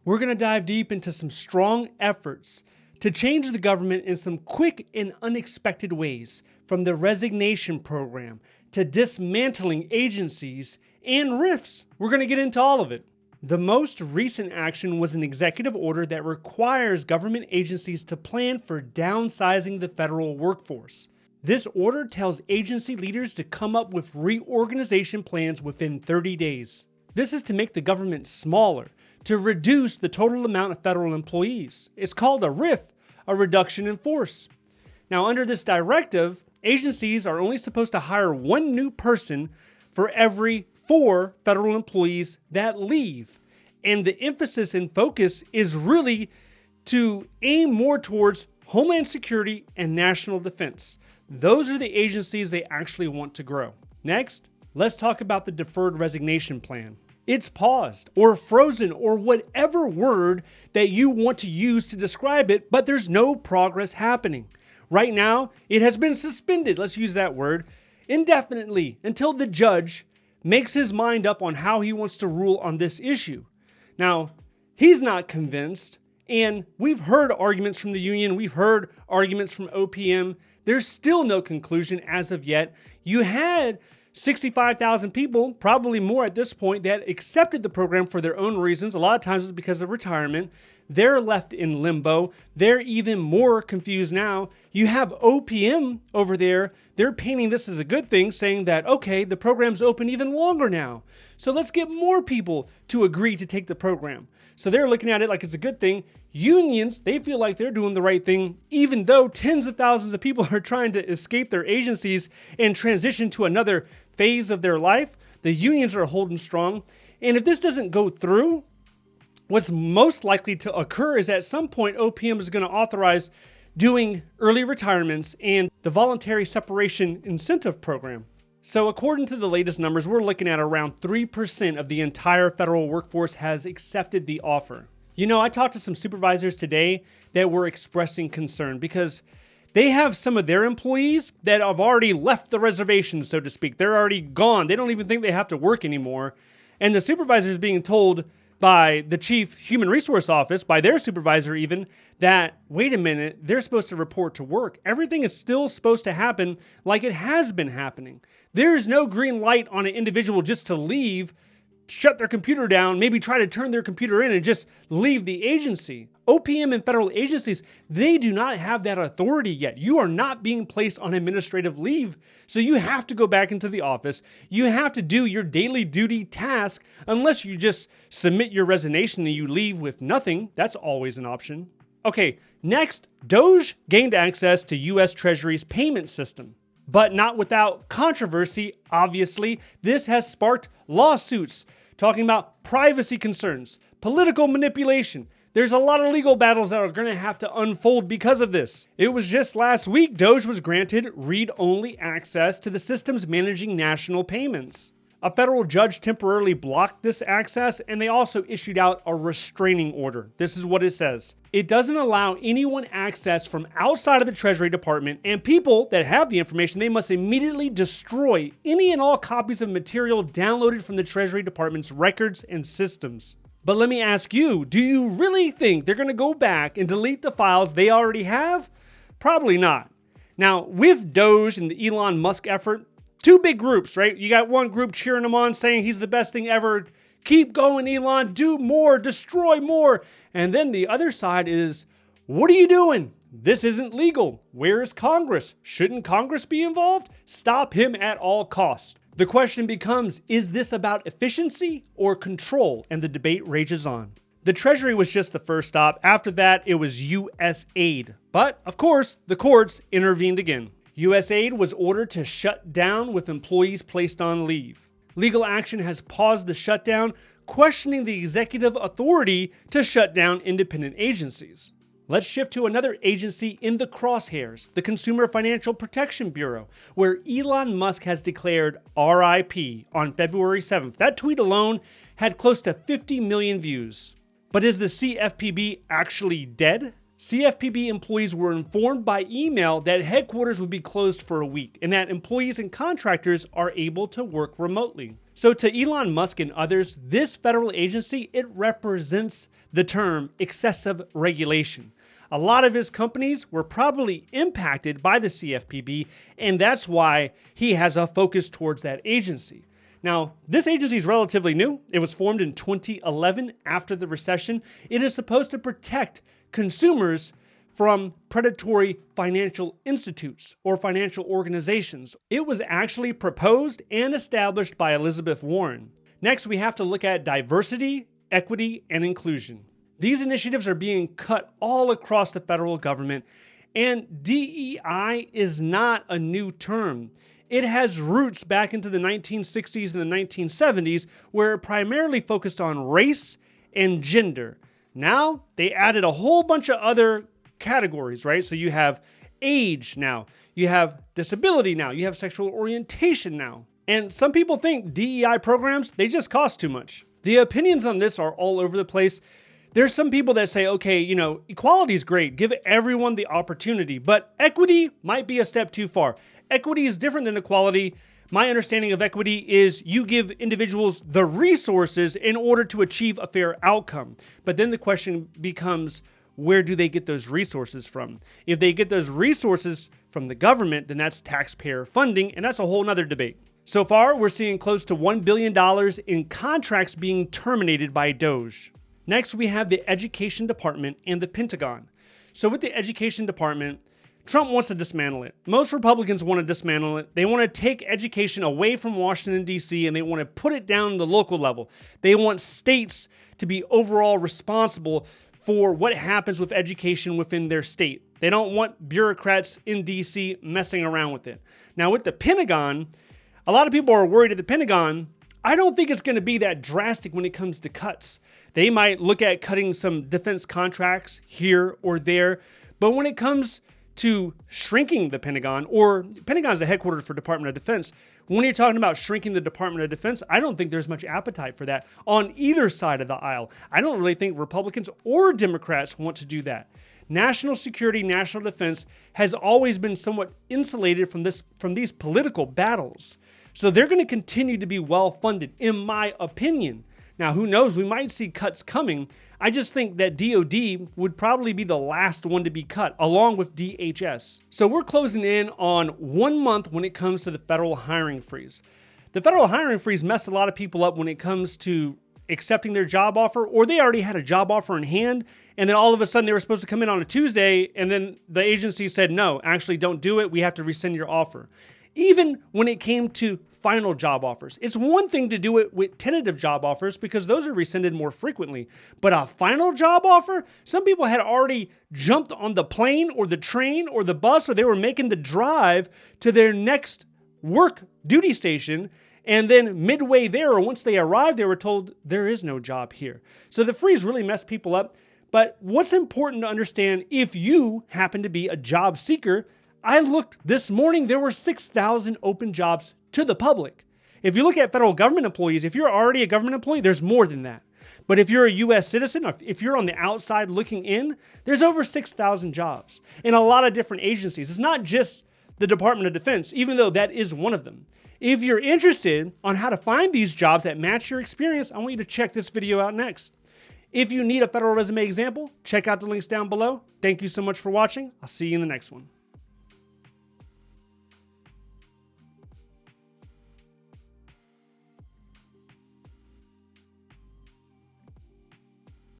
We're going to dive deep into some strong efforts to change the government in some quick and unexpected ways, from the resignation program to dismantling agencies and rifts. We're going to get into all of it. The most recent action was an executive order that requires government agencies to plan for downsizing the federal workforce. This order tells agency leaders to come up with reorganization plans within 30 days. This is to make the government smaller, to reduce the total amount of federal employees. It's called a RIF, a reduction in force. Now, under this directive, agencies are only supposed to hire one new person for every 4 federal employees that leave. And the emphasis and focus is really to aim more towards Homeland Security and national defense. Those are the agencies they actually want to grow. Next, let's talk about the deferred resignation plan. It's paused or frozen or whatever word that you want to use to describe it, but there's no progress happening. Right now, it has been suspended, let's use that word, indefinitely until the judge makes his mind up on how he wants to rule on this issue. Now, he's not convinced, and we've heard arguments from the union, we've heard arguments from OPM. There's still no conclusion as of yet. You had 65,000 people, probably more at this point, that accepted the program for their own reasons. A lot of times it's because of retirement. They're left in limbo. They're even more confused now. You have OPM over there. They're painting this as a good thing, saying that, okay, the program's open even longer now. So let's get more people to agree to take the program. So they're looking at it like it's a good thing. Unions, they feel like they're doing the right thing, even though tens of thousands of people are trying to escape their agencies and transition to another phase of their life. The unions are holding strong. And if this doesn't go through, what's most likely to occur is at some point OPM is going to authorize doing early retirements and the voluntary separation incentive program. So according to the latest numbers, we're looking at around 3% of the entire federal workforce has accepted the offer. You know, I talked to some supervisors today that were expressing concern because they have some of their employees that have already left the reservation, so to speak. They're already gone. They don't even think they have to work anymore. And the supervisor is being told by the chief human resource office, by their supervisor even, that, wait a minute, they're supposed to report to work. Everything is still supposed to happen like it has been happening. There's no green light on an individual just to leave, shut their computer down, maybe try to turn their computer in and just leave the agency. OPM and federal agencies, they do not have that authority yet. You are not being placed on administrative leave, so you have to go back into the office. You have to do your daily duty task unless you just submit your resignation and you leave with nothing. That's always an option. Okay, next, DOGE gained access to U.S. Treasury's payment system. But not without controversy, obviously. This has sparked lawsuits talking about privacy concerns, political manipulation. There's a lot of legal battles that are going to have to unfold because of this. It was just last week DOGE was granted read-only access to the systems managing national payments. A federal judge temporarily blocked this access, and they also issued out a restraining order. This is what it says. It doesn't allow anyone access from outside of the Treasury Department, and people that have the information, they must immediately destroy any and all copies of material downloaded from the Treasury Department's records and systems. But let me ask you, do you really think they're going to go back and delete the files they already have? Probably not. Now, with DOGE and the Elon Musk effort, two big groups, right? You got one group cheering him on, saying he's the best thing ever. Keep going, Elon. Do more. Destroy more. And then the other side is, what are you doing? This isn't legal. Where is Congress? Shouldn't Congress be involved? Stop him at all costs. The question becomes, is this about efficiency or control? And the debate rages on. The Treasury was just the first stop. After that, it was U.S. aid. But, of course, the courts intervened again. U.S. aid was ordered to shut down with employees placed on leave. Legal action has paused the shutdown, questioning the executive authority to shut down independent agencies. Let's shift to another agency in the crosshairs, the Consumer Financial Protection Bureau, where Elon Musk has declared RIP on February 7th. That tweet alone had close to 50 million views. But is the CFPB actually dead? CFPB employees were informed by email that headquarters would be closed for a week and that employees and contractors are able to work remotely. So to Elon Musk and others, this federal agency, it represents the term excessive regulation. A lot of his companies were probably impacted by the CFPB, and that's why he has a focus towards that agency. Now, this agency is relatively new. It was formed in 2011 after the recession. It is supposed to protect consumers from predatory financial institutes or financial organizations. It was actually proposed and established by Elizabeth Warren. Next, we have to look at diversity, equity, and inclusion. These initiatives are being cut all across the federal government, and DEI is not a new term. It has roots back into the 1960s and the 1970s, where it primarily focused on race and gender. Now, they added a whole bunch of other categories, right? So you have age now, you have disability now, you have sexual orientation now. And some people think DEI programs, they just cost too much. The opinions on this are all over the place. There's some people that say, okay, equality is great, give everyone the opportunity, but equity might be a step too far. Equity is different than equality. My understanding of equity is you give individuals the resources in order to achieve a fair outcome. But then the question becomes, where do they get those resources from? If they get those resources from the government, then that's taxpayer funding, and that's a whole nother debate. So far, we're seeing close to $1 billion in contracts being terminated by DOGE. Next, we have the Education Department and the Pentagon. So with the Education Department, Trump wants to dismantle it. Most Republicans want to dismantle it. They want to take education away from Washington, D.C., and they want to put it down to the local level. They want states to be overall responsible for what happens with education within their state. They don't want bureaucrats in D.C. messing around with it. Now, with the Pentagon, a lot of people are worried at the Pentagon. I don't think it's going to be that drastic when it comes to cuts. They might look at cutting some defense contracts here or there, but when it comes to shrinking the Pentagon, or Pentagon is the headquarters for Department of Defense, when you're talking about shrinking the Department of Defense, I don't think there's much appetite for that on either side of the aisle. I don't really think Republicans or Democrats want to do that. National security, national defense has always been somewhat insulated from these political battles. So they're going to continue to be well funded, in my opinion. Now, who knows? We might see cuts coming. I just think that DOD would probably be the last one to be cut, along with DHS. So we're closing in on 1 month when it comes to the federal hiring freeze. The federal hiring freeze messed a lot of people up when it comes to accepting their job offer, or they already had a job offer in hand, and then all of a sudden they were supposed to come in on a Tuesday, and then the agency said, no, actually don't do it. We have to rescind your offer. Even when it came to final job offers. It's one thing to do it with tentative job offers because those are rescinded more frequently. But a final job offer, some people had already jumped on the plane or the train or the bus, or they were making the drive to their next work duty station. And then midway there, or once they arrived, they were told there is no job here. So the freeze really messed people up. But what's important to understand, if you happen to be a job seeker, I looked this morning, there were 6,000 open jobs to the public. If you look at federal government employees, if you're already a government employee, there's more than that. But if you're a U.S. citizen, or if you're on the outside looking in, there's over 6,000 jobs in a lot of different agencies. It's not just the Department of Defense, even though that is one of them. If you're interested on how to find these jobs that match your experience, I want you to check this video out next. If you need a federal resume example, check out the links down below. Thank you so much for watching. I'll see you in the next one.